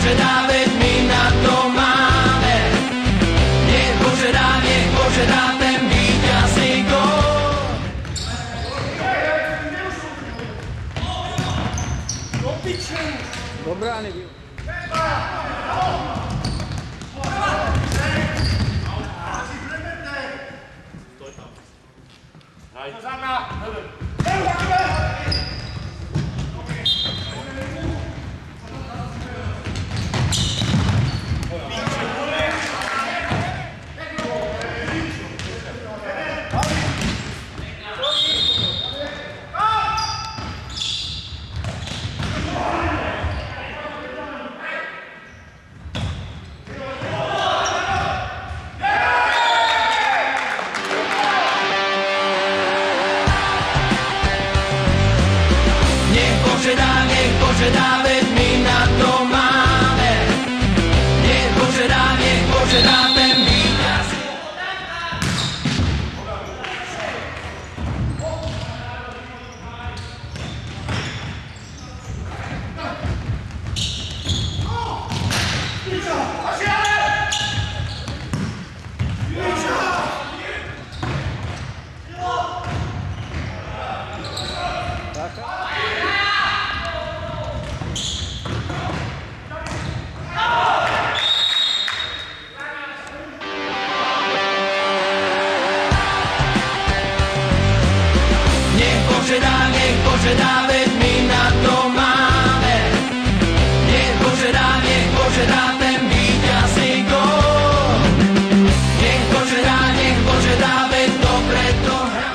požedá, veď my na to máme. Nech požedá ten víťazný gól. Dobrá, nebyl. Nech požedá, veď my na to máme. Nech požedá ten víťaz. Nech požedá, veď my na to máme. Nech požedá ten víťazný gól. Nech požedá, veď dobre to hrá.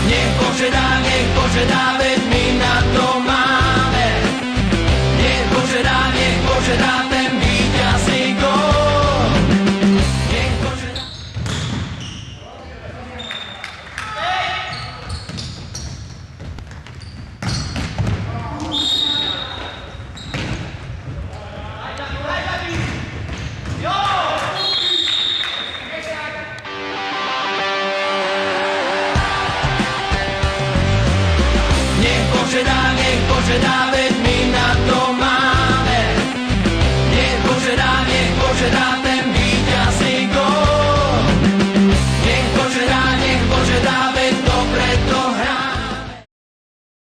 Nech požedá, veď my na to máme. Nech požedá ten víťazný gól. Nech požedá. Nech požedá, veď my na to máme. Nech požedá